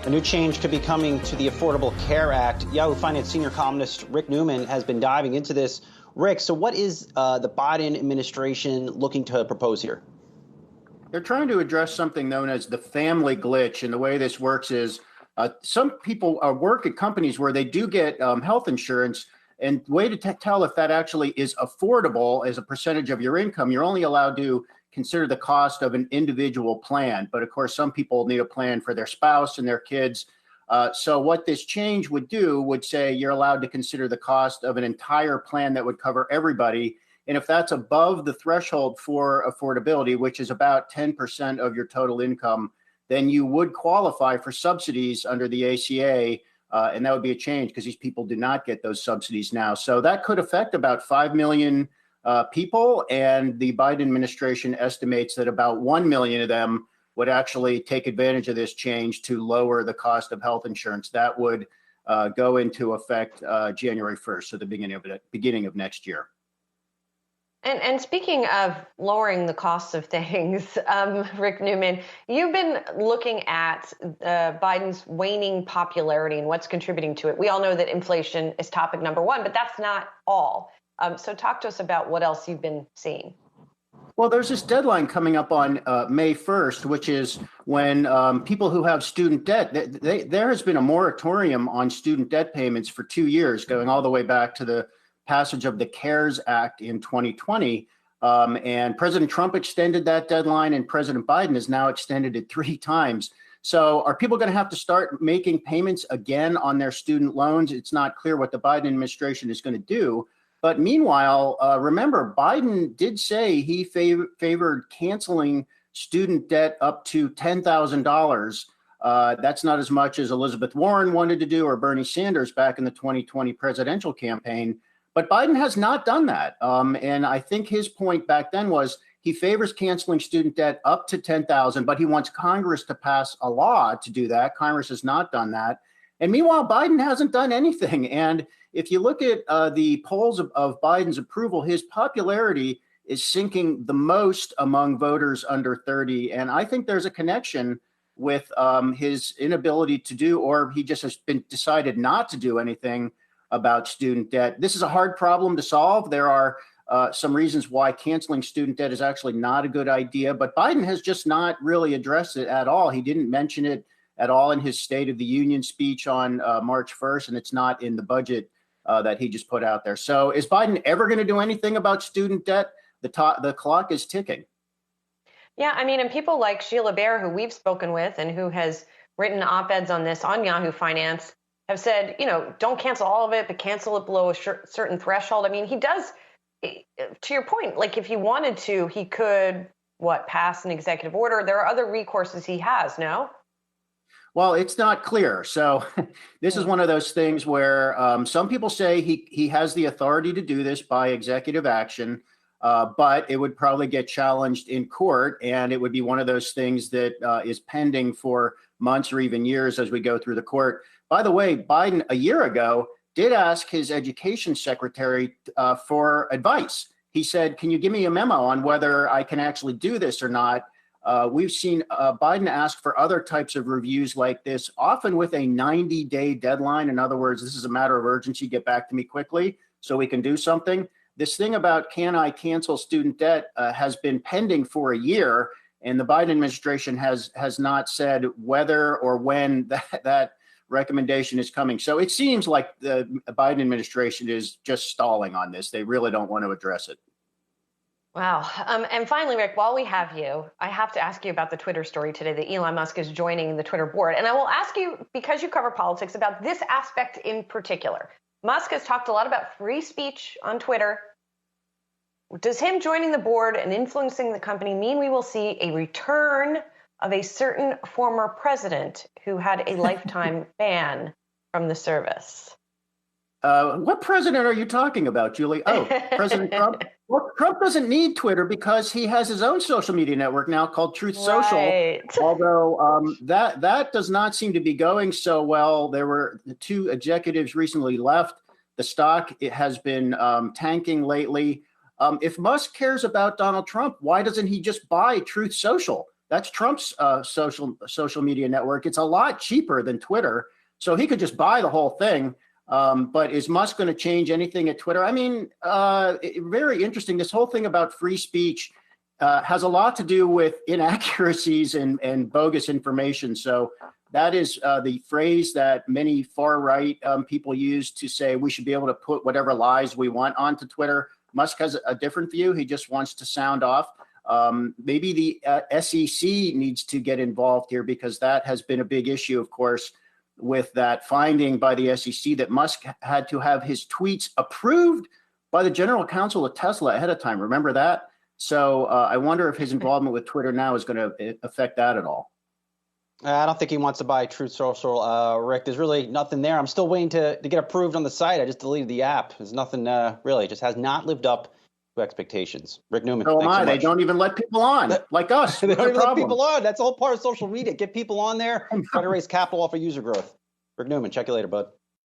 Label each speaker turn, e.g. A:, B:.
A: A new change could be coming to the Affordable Care Act. Yahoo Finance senior columnist Rick Newman has been diving into this. Rick, so what is the Biden administration looking to propose here?
B: They're trying to address something known as the family glitch. And the way this works is some people work at companies where they do get health insurance. And the way to tell if that actually is affordable as a percentage of your income, you're only allowed to consider the cost of an individual plan. But of course, some people need a plan for their spouse and their kids. So what this change would do would say you're allowed to consider the cost of an entire plan that would cover everybody. And if that's above the threshold for affordability, which is about 10% of your total income, then you would qualify for subsidies under the ACA. And that would be a change because these people do not get those subsidies now. So that could affect about 5 million people. And the Biden administration estimates that about 1 million of them would actually take advantage of this change to lower the cost of health insurance. That would go into effect January 1st, so the beginning of next year.
C: And speaking of lowering the cost of things, Rick Newman, you've been looking at Biden's waning popularity and what's contributing to it. We all know that inflation is topic number one, but that's not all. So talk to us about what else you've been seeing.
B: Well, there's this deadline coming up on May 1st, which is when people who have student debt, there has been a moratorium on student debt payments for 2 years, going all the way back to the passage of the CARES Act in 2020. And President Trump extended that deadline, and President Biden has now extended it 3 times. So are people going to have to start making payments again on their student loans? It's not clear what the Biden administration is going to do. But meanwhile, remember, Biden did say he favored canceling student debt up to $10,000. That's not as much as Elizabeth Warren wanted to do or Bernie Sanders back in the 2020 presidential campaign. But Biden has not done that. And I think his point back then was he favors canceling student debt up to $10,000, but he wants Congress to pass a law to do that. Congress has not done that. And meanwhile, Biden hasn't done anything. And if you look at the polls of Biden's approval, his popularity is sinking the most among voters under 30. And I think there's a connection with his inability to do, or he just has been decided not to do anything about student debt. This is a hard problem to solve. There are some reasons why canceling student debt is actually not a good idea, but Biden has just not really addressed it at all. He didn't mention it at all in his State of the Union speech on March 1st, and it's not in the budget that he just put out there. So is Biden ever going to do anything about student debt? The clock is ticking.
C: Yeah, I mean, and people like Sheila Bair, who we've spoken with and who has written op-eds on this on Yahoo Finance, have said, don't cancel all of it, but cancel it below a certain threshold. I mean, he does, to your point, like if he wanted to, he could, pass an executive order. There are other recourses he has, no?
B: Well, it's not clear. So this is one of those things where some people say he has the authority to do this by executive action, but it would probably get challenged in court. And it would be one of those things that is pending for months or even years as we go through the court. By the way, Biden a year ago did ask his education secretary for advice. He said, can you give me a memo on whether I can actually do this or not? We've seen Biden ask for other types of reviews like this, often with a 90-day deadline. In other words, this is a matter of urgency. Get back to me quickly so we can do something. This thing about can I cancel student debt has been pending for a year, and the Biden administration has not said whether or when that recommendation is coming. So it seems like the Biden administration is just stalling on this. They really don't want to address it.
C: Wow. And finally, Rick, while we have you, I have to ask you about the Twitter story today that Elon Musk is joining the Twitter board. And I will ask you, because you cover politics, about this aspect in particular. Musk has talked a lot about free speech on Twitter. Does him joining the board and influencing the company mean we will see a return of a certain former president who had a lifetime ban from the service?
B: What president are you talking about, Julie? Oh, President Trump? Well, Trump doesn't need Twitter because he has his own social media network now called Truth Social. Although that does not seem to be going so well. There were the 2 executives recently left. The stock has been tanking lately. If Musk cares about Donald Trump, why doesn't he just buy Truth Social? That's Trump's social media network. It's a lot cheaper than Twitter, so he could just buy the whole thing. But is Musk going to change anything at Twitter? I mean, very interesting. This whole thing about free speech has a lot to do with inaccuracies and bogus information. So that is the phrase that many far-right people use to say we should be able to put whatever lies we want onto Twitter. Musk has a different view. He just wants to sound off. Maybe the SEC needs to get involved here, because that has been a big issue, of course, with that finding by the SEC that Musk had to have his tweets approved by the general counsel of Tesla ahead of time. Remember that? So I wonder if his involvement with Twitter now is going to affect that at all.
A: I don't think he wants to buy Truth Social, Rick. There's really nothing there. I'm still waiting to get approved on the site. I just deleted the app. There's nothing really. It just has not lived up to expectations. Rick Newman.
B: So
A: thanks so much.
B: They don't even let people on, like us.
A: They don't even let people on. That's the whole part of social media. Get people on there, try to raise capital off of user growth. Rick Newman, check you later, bud.